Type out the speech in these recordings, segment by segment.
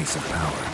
piece of power.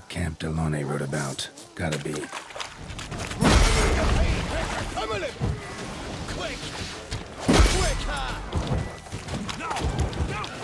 Camp Delone wrote about. Gotta be. I'm on him! Quick! Quick! No! No!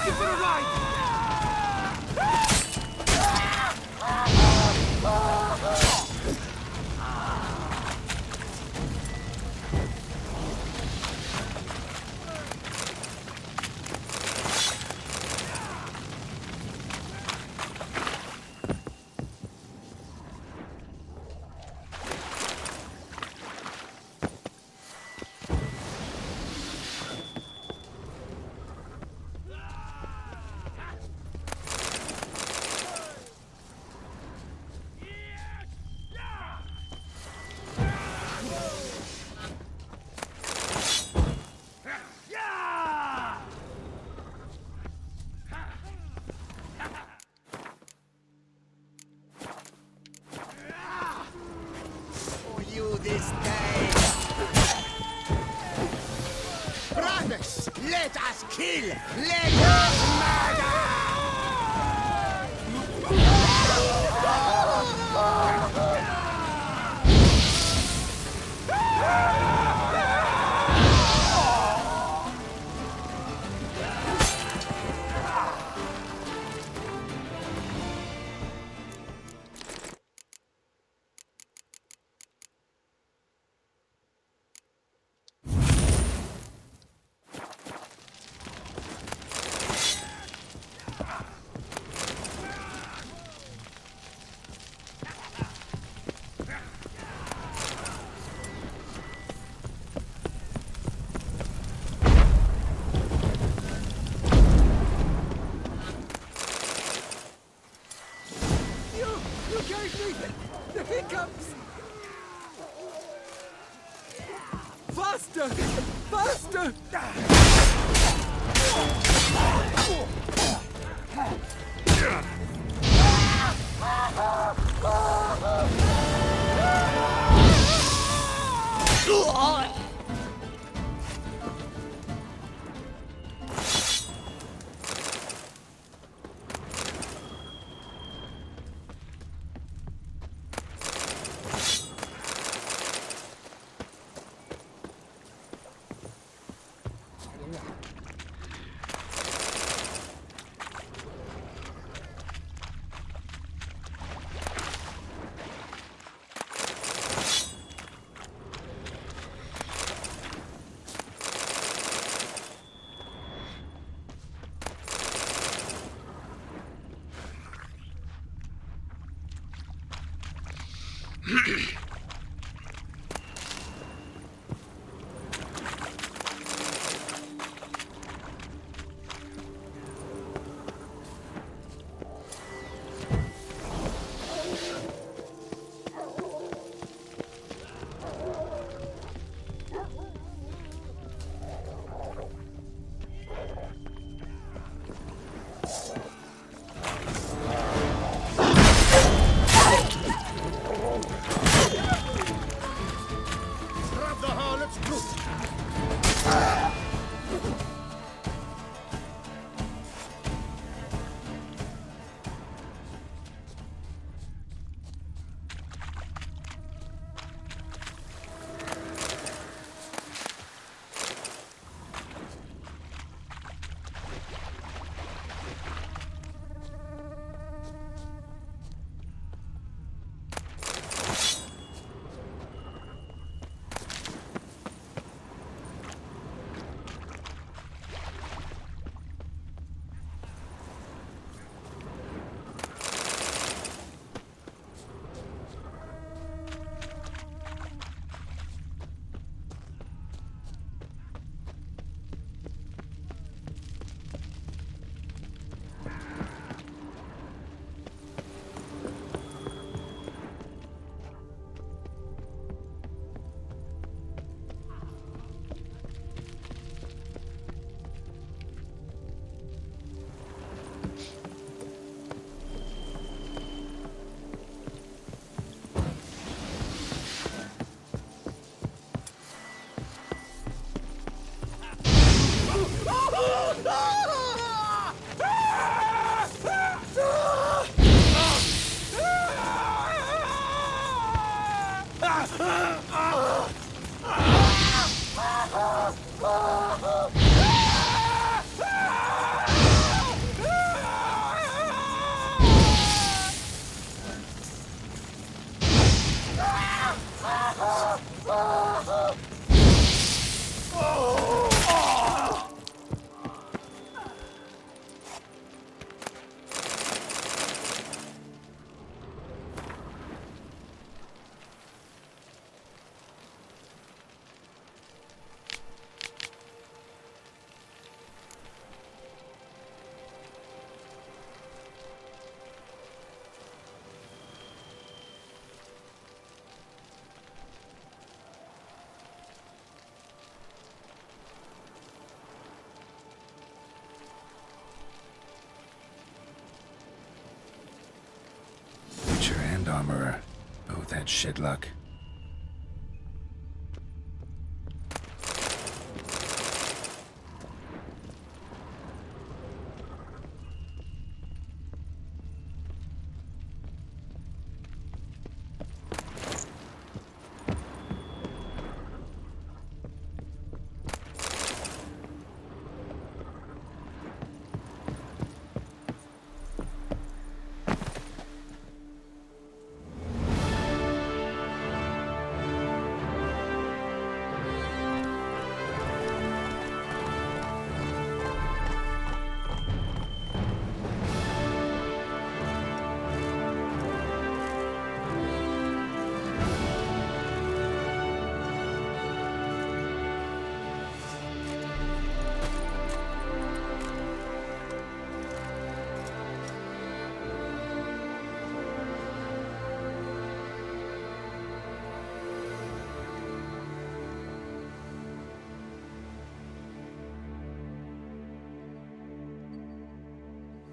Take it for a ride! For you this day. Brothers, let us kill! Let us murder! You gave me the hiccups! Faster! Faster! Grand Armorer. Both had shit luck.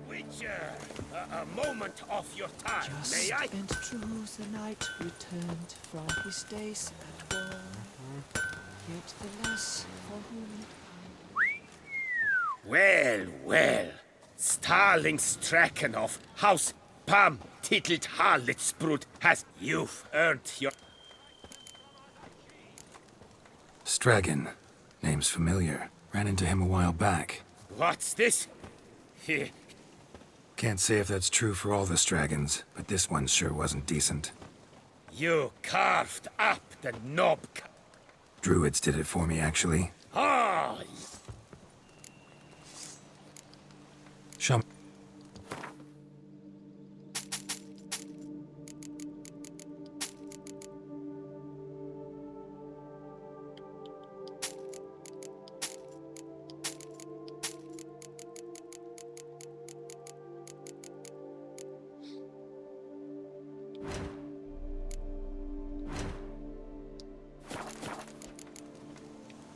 Witcher, a moment of your time, Just may I? and true the knight returned from his days at war. Yet the less for whom Well, well. Starling Strakenhoff, House Pam, titelt Harlitsbrut, has you've earned your... Stragon. Name's familiar. Ran into him a while back. What's this? Here, Can't say if that's true for all the Stragons, but this one sure wasn't decent. you carved up the knob. Druids did it for me, actually. Ah, Show me.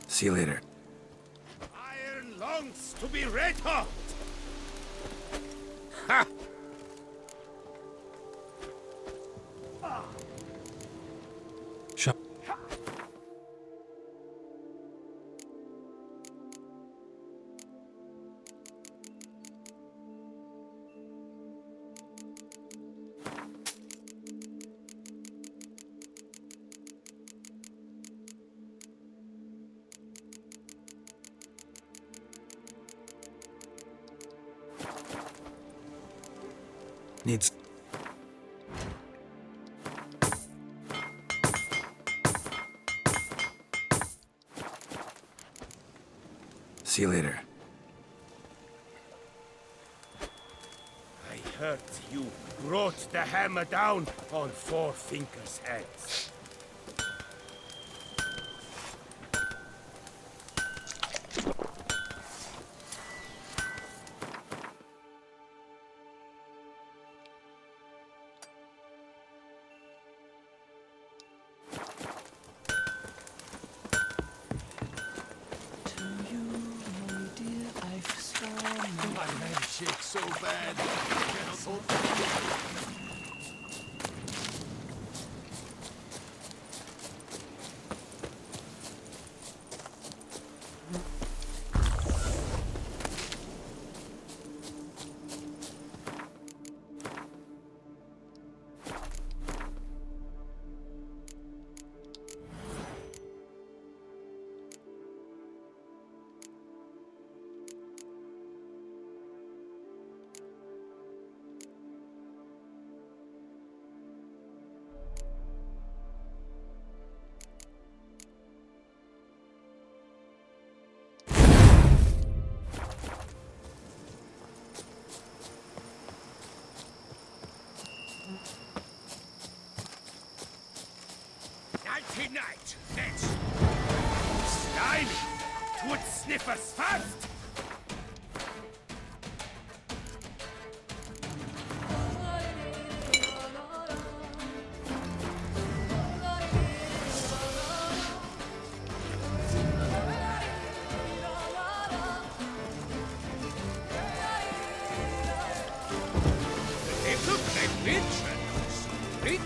See you later. iron longs to be red hot. Ha! Show. Needs. See you later. I heard you brought the hammer down on Four Fingers' heads. to you, my dear, I've sworn. My leg shakes so bad. I cannot hold. Nighty night, let's slimy. Twould sniffers fast. Little red witch and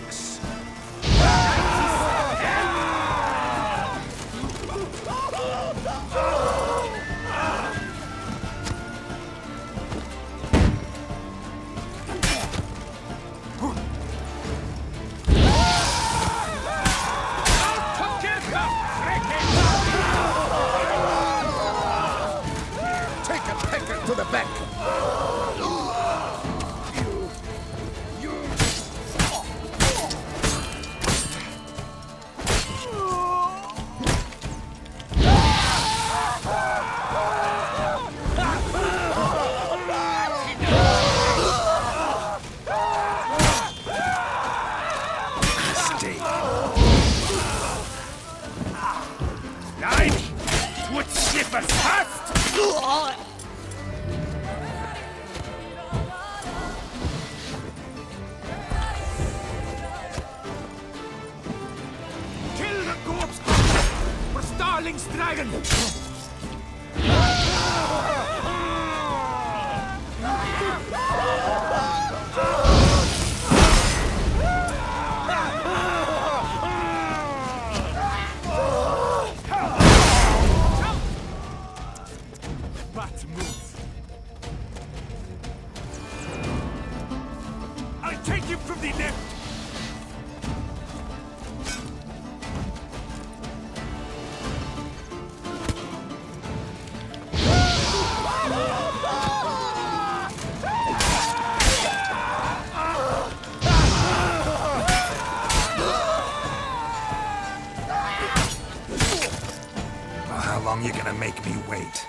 Once, dragon! Bat move. I'll take him from the left. Well, how long you gonna make me wait?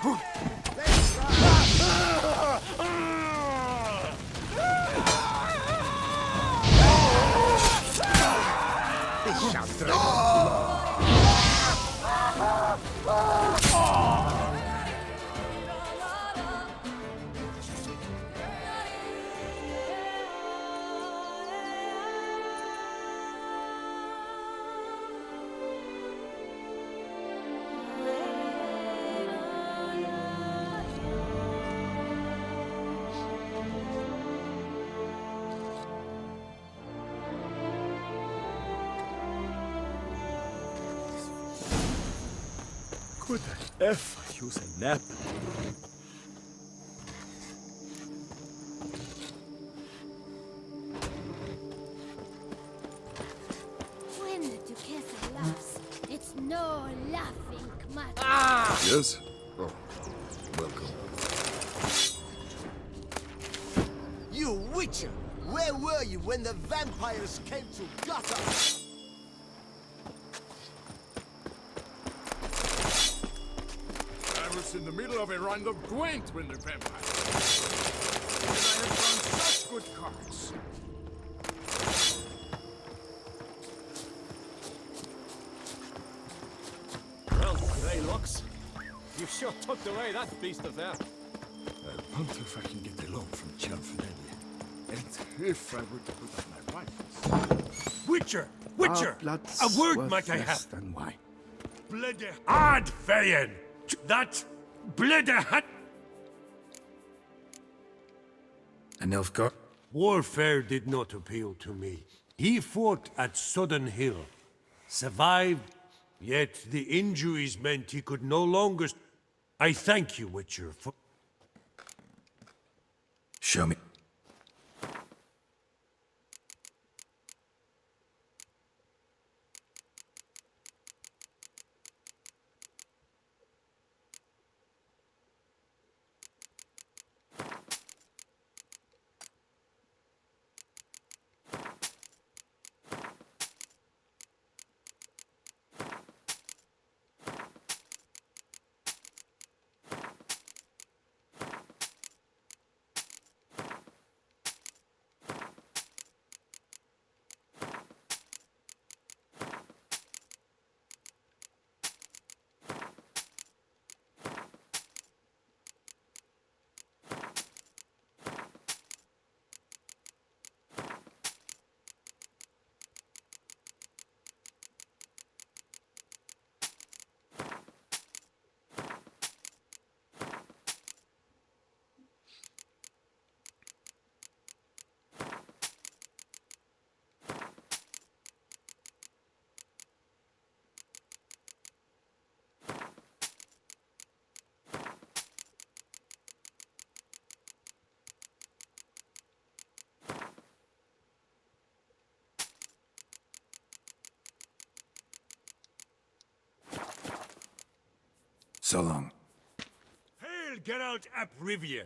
Could I ever use a nap? When the Duquesa laughs, it's no laughing matter. Yes? Oh, welcome. You Witcher! Where were you when the vampires came to gut us? I was in the middle of a round of Gwent when the vampire. And I have found such good cards. Well, Greylocks, you sure tucked away that beast of there. I wonder if I can get a loan from Cianfrelli. And if I were to put up my rifles. Witcher! Witcher! blood's A word worth might I less have? than wine. Blede Ad Feyen! That Blede hat. A Nilfgaard? Warfare did not appeal to me. He fought at Sudden Hill, survived, yet the injuries meant he could no longer. I thank you, Witcher, for. Show me. So long. Hail, Geralt ap Rivia!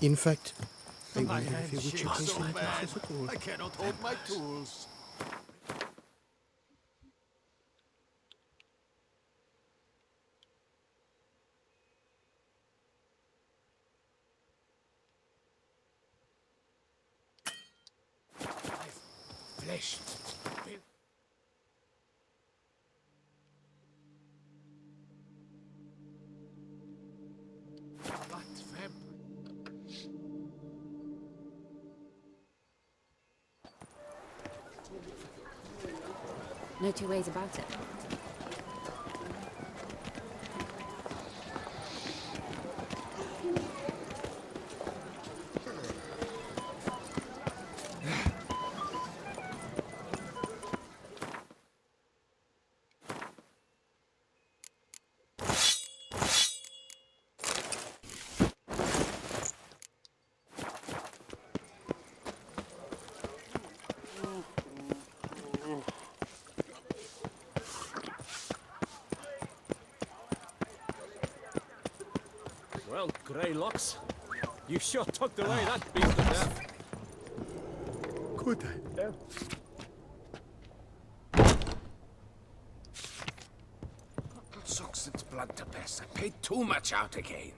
In fact, I My wonder if hand you would shakes choose so like bad, this at all. I cannot hold my tools. Flesh. No two ways about it. Well, Greylocks, you sure tucked away that beast of death. Could I? Sucks its blood to piss. I paid too much out again.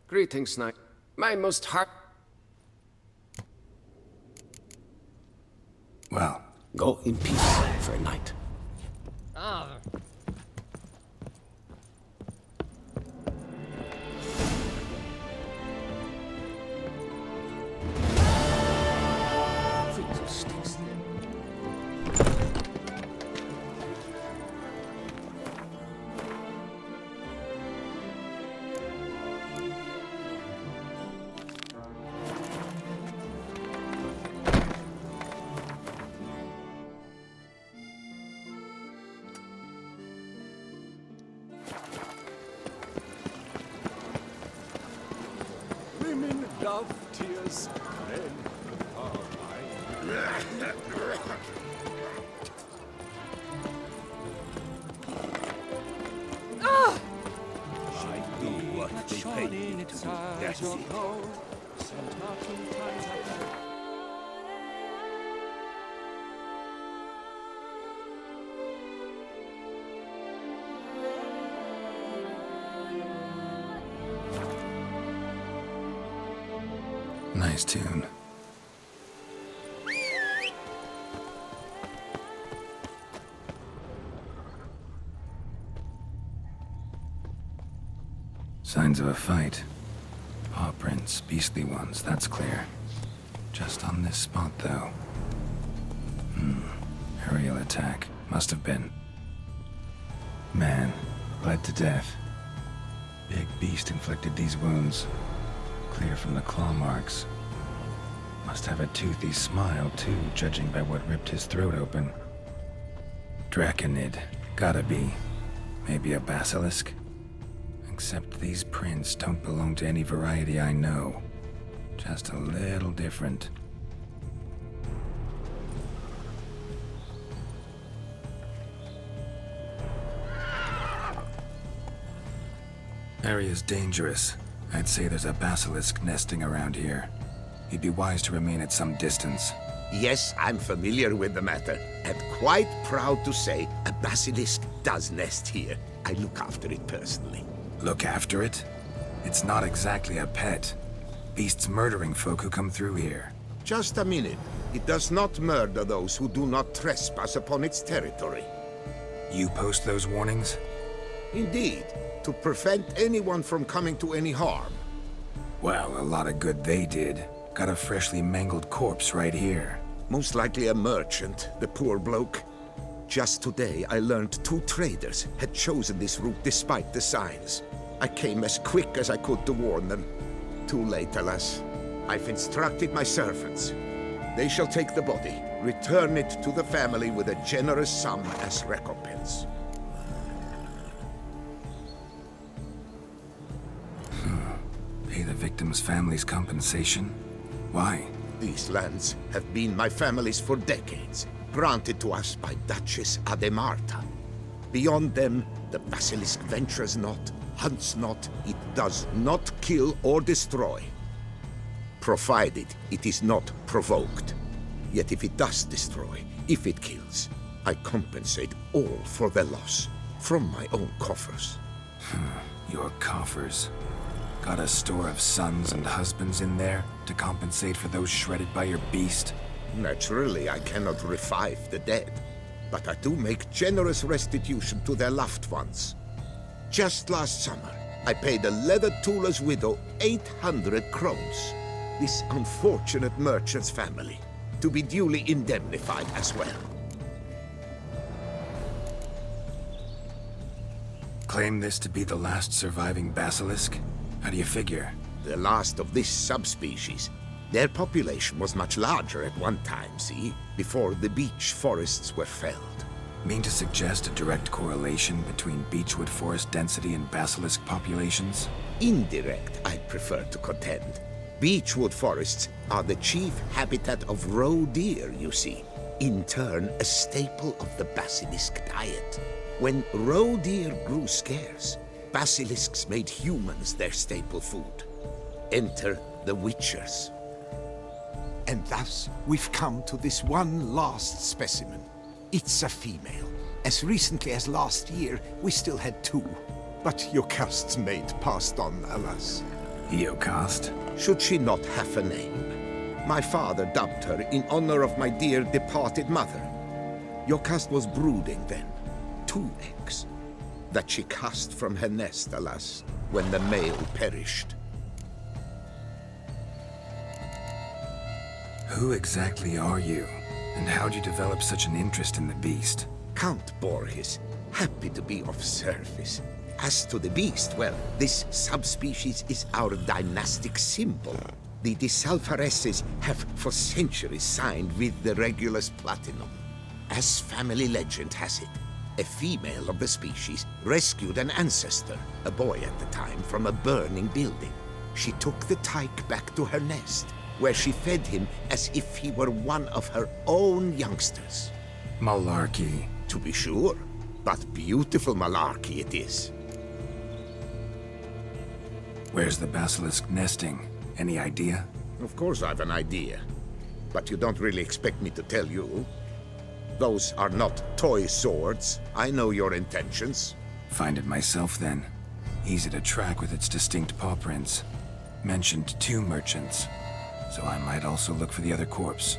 Greetings, Knight. My most heart... Well, Go in peace, Fair Knight. Freezer sticks. Women love tears. Men are mine. I do what they pay me to do. That's it. nice tune. Signs of a fight. Paw prints, beastly ones, that's clear. Just on this spot, though. Aerial attack. Must have been. Man, bled to death. Big beast inflicted these wounds. Clear from the claw marks. Must have a toothy smile, too, judging by what ripped his throat open. Draconid. Gotta be. Maybe a basilisk? Except these prints don't belong to any variety I know. Just a little different. Area's dangerous. I'd say there's a basilisk nesting around here. He'd be wise to remain at some distance. Yes, I'm familiar with the matter, and quite proud to say a basilisk does nest here. I look after it personally. Look after it? It's not exactly a pet. Beast's murdering folk who come through here. Just a minute. It does not murder those who do not trespass upon its territory. You post those warnings? Indeed, to prevent anyone from coming to any harm. Well, a lot of good they did. Got a freshly mangled corpse right here. Most likely a merchant, the poor bloke. Just today, I learned 2 traders had chosen this route despite the signs. I came as quick as I could to warn them. Too late, alas. I've instructed my servants. They shall take the body, return it to the family with a generous sum as recompense. Pay the victim's family's compensation? Why? These lands have been my family's for decades, granted to us by Duchess Ademarta. Beyond them, the basilisk ventures not, hunts not, it does not kill or destroy. Provided it is not provoked. Yet if it does destroy, if it kills, I compensate all for the loss, from my own coffers. Your coffers. Got a store of sons and husbands in there to compensate for those shredded by your beast? Naturally, I cannot revive the dead, but I do make generous restitution to their loved ones. Just last summer, I paid a leather tooler's widow 800 crowns, this unfortunate merchant's family, to be duly indemnified as well. Claim this to be the last surviving basilisk? How do you figure? The last of this subspecies. Their population was much larger at one time, see? Before the beech forests were felled. Mean to suggest a direct correlation between beechwood forest density and basilisk populations? Indirect, I'd prefer to contend. Beechwood forests are the chief habitat of roe deer, you see. In turn, a staple of the basilisk diet. When roe deer grew scarce, basilisks made humans their staple food. Enter the Witchers. And thus, we've come to this one last specimen. It's a female. As recently as last year, we still had 2. But Jocast's mate passed on, alas. Jocast? Should she not have a name? My father dubbed her in honor of my dear departed mother. Jocast was brooding then. 2 eggs. That she cast from her nest, alas, when the male perished. Who exactly are you? And how'd you develop such an interest in the beast? Count Borges, happy to be of service. As to the beast, well, this subspecies is our dynastic symbol. The Disalfareses have for centuries signed with the Regulus Platinum. As family legend has it, a female of the species rescued an ancestor, a boy at the time, from a burning building. She took the tyke back to her nest, where she fed him as if he were one of her own youngsters. Malarkey. To be sure, but beautiful malarkey it is. Where's the basilisk nesting? Any idea? Of course I've an idea, but you don't really expect me to tell you. Those are not toy swords. I know your intentions. Find it myself then. Easy to track with its distinct paw prints. Mentioned 2 merchants, so I might also look for the other corpse.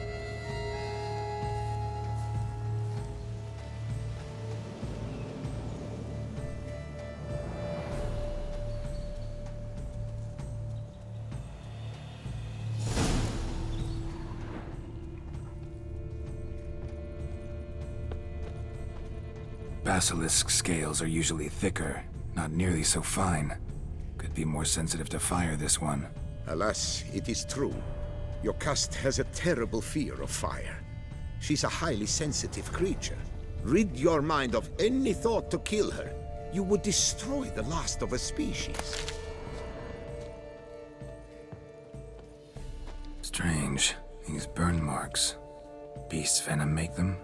Basilisk scales are usually thicker, not nearly so fine. Could be more sensitive to fire, this one. Alas, it is true. Jocast has a terrible fear of fire. She's a highly sensitive creature. Rid your mind of any thought to kill her. You would destroy the last of a species. Strange. These burn marks. Beast's venom make them?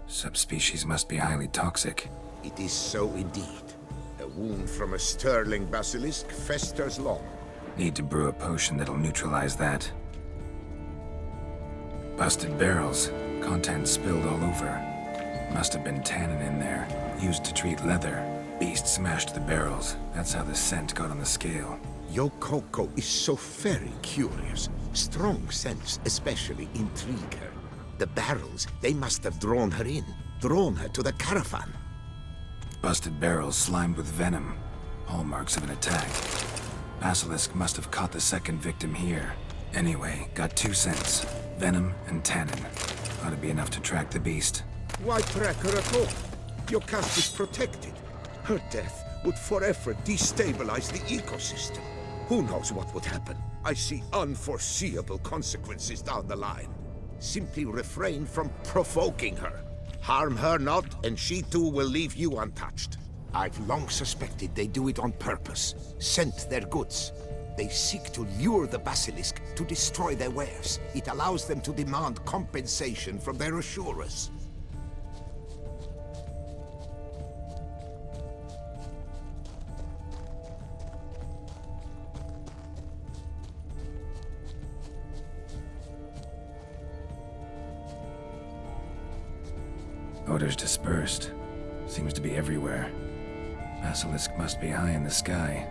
Subspecies must be highly toxic. It is so indeed. A wound from a sterling basilisk festers long. Need to brew a potion that'll neutralize that. Busted barrels. Contents spilled all over. Must have been tannin in there. Used to treat leather. Beast smashed the barrels. That's how the scent got on the scale. Yokoko is so very curious. Strong scents especially intrigue her. The barrels, they must have drawn her in. Drawn her to the caravan. Busted barrels slimed with venom. Hallmarks of an attack. Basilisk must have caught the second victim here. Anyway, got 2 scents. Venom and tannin. Ought to be enough to track the beast. Why track her at all? Jocast is protected. Her death would forever destabilize the ecosystem. Who knows what would happen? I see unforeseeable consequences down the line. Simply refrain from provoking her. Harm her not, and she too will leave you untouched. I've long suspected they do it on purpose. Scent their goods. They seek to lure the basilisk to destroy their wares. It allows them to demand compensation from their assurers. Odors dispersed. Seems to be everywhere. Basilisk must be high in the sky.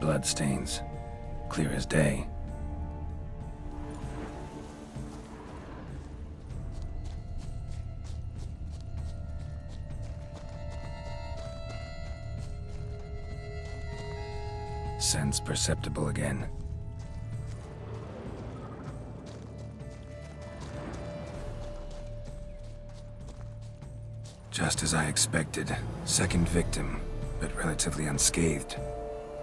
Bloodstains. Clear as day. Sense perceptible again. Just as I expected. Second victim, but relatively unscathed.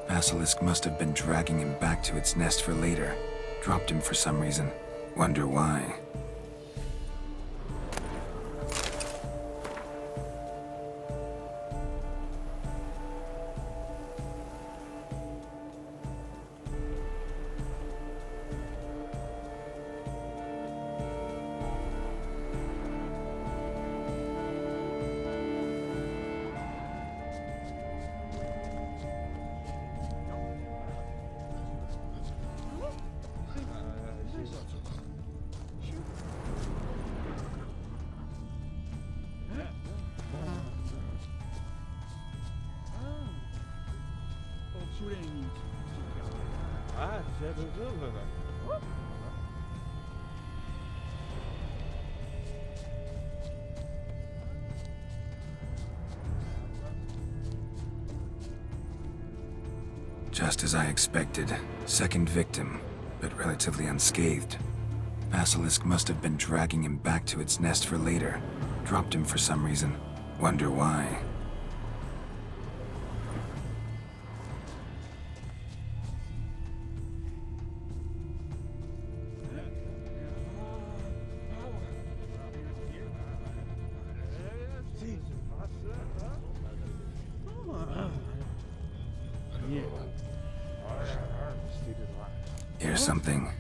Basilisk must have been dragging him back to its nest for later. Dropped him for some reason. Wonder why. Just as I expected. Second victim, but relatively unscathed. Basilisk must have been dragging him back to its nest for later. Dropped him for some reason. Wonder why. Here's something,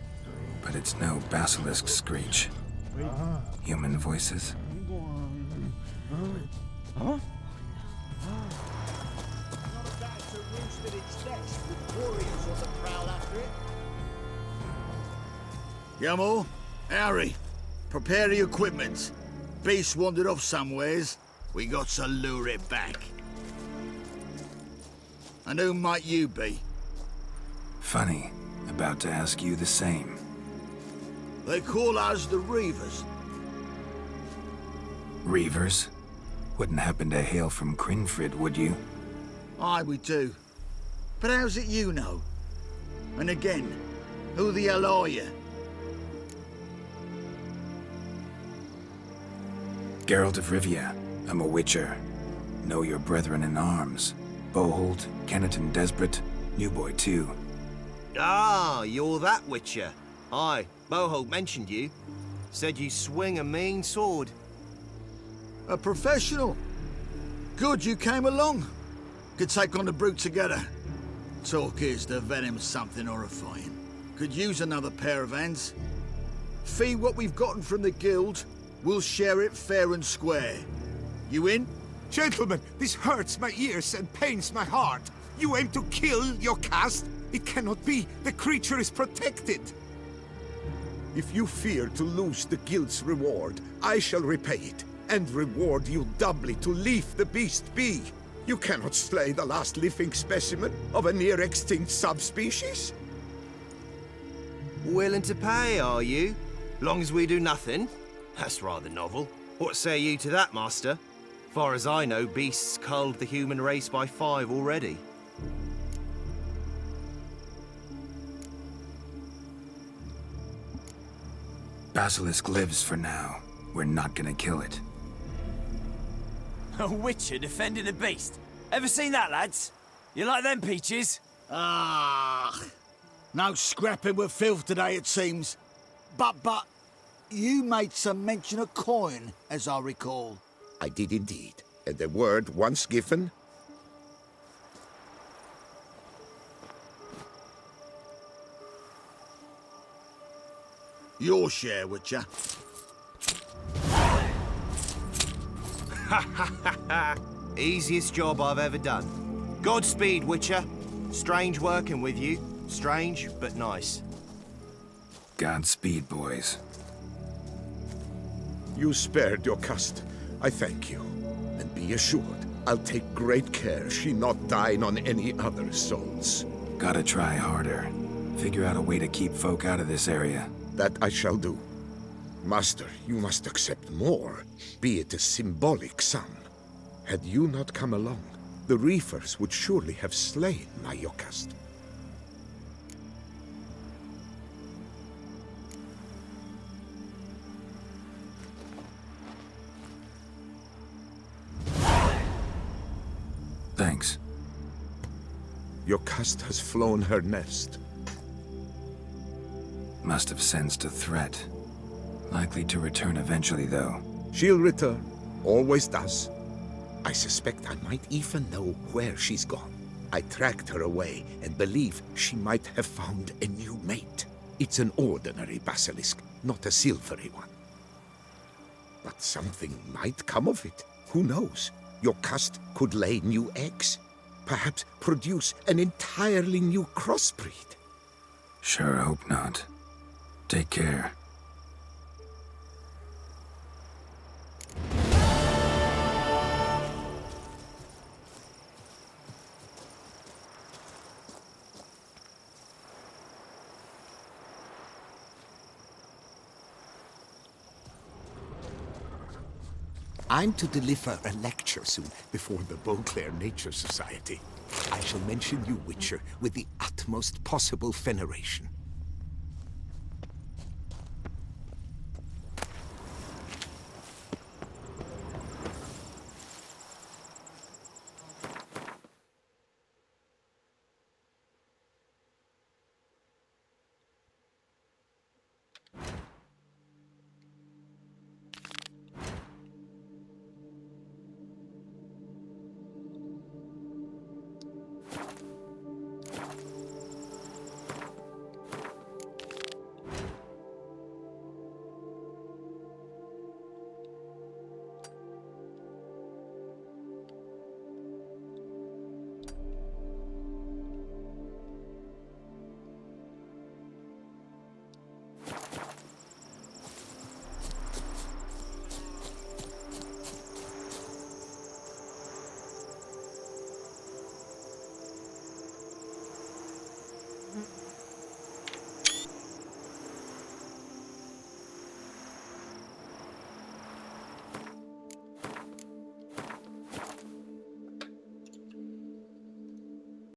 but it's no basilisk screech. Human voices. Yamo, Harry, prepare the equipment. Beast wandered off somewheres. We got to lure it back. And who might you be? Funny. About to ask you the same. They call us the Reavers. Reavers? Wouldn't happen to hail from Crinfrid, would you? Aye, we do. But how's it you know? And again, who the hell are you? Geralt of Rivia. I'm a witcher. Know your brethren in arms. Boholt, Kenneton Desperate, New Boy too. Ah, you're that witcher. Aye, Boholt mentioned you. Said you swing a mean sword. A professional. Good you came along. Could take on the brute together. Talk is the venom's something horrifying. Could use another pair of hands. Fee what we've gotten from the guild, we'll share it fair and square. You in? Gentlemen, this hurts my ears and pains my heart. You aim to kill your caste? It cannot be. The creature is protected. If you fear to lose the guild's reward, I shall repay it, and reward you doubly to leave the beast be. You cannot slay the last living specimen of a near-extinct subspecies. Willing to pay, are you? Long as we do nothing? That's rather novel. What say you to that, master? Far as I know, beasts culled the human race by 5 already. Basilisk lives for now. We're not gonna kill it. A witcher defending a beast. Ever seen that, lads? You like them peaches? Ah, no scrapping with filth today, it seems. But, you made some mention of coin, as I recall. I did indeed. And the word once given... Your share, Witcher. Easiest job I've ever done. Godspeed, Witcher. Strange working with you. Strange, but nice. Godspeed, boys. You spared your caste. I thank you. And be assured, I'll take great care she not dine on any other souls. Gotta try harder. Figure out a way to keep folk out of this area. That I shall do. Master, you must accept more, be it a symbolic sum. Had you not come along, the Reefers would surely have slain my Yokast. Thanks. Your cust has flown her nest. Must have sensed a threat. Likely to return eventually, though. She'll return. Always does. I suspect I might even know where she's gone. I tracked her away and believe she might have found a new mate. It's an ordinary basilisk, not a silvery one. But something might come of it. Who knows? Your cust could lay new eggs. Perhaps produce an entirely new crossbreed. Sure hope not. Take care. I'm to deliver a lecture soon before the Beauclair Nature Society. I shall mention you, Witcher, with the utmost possible veneration.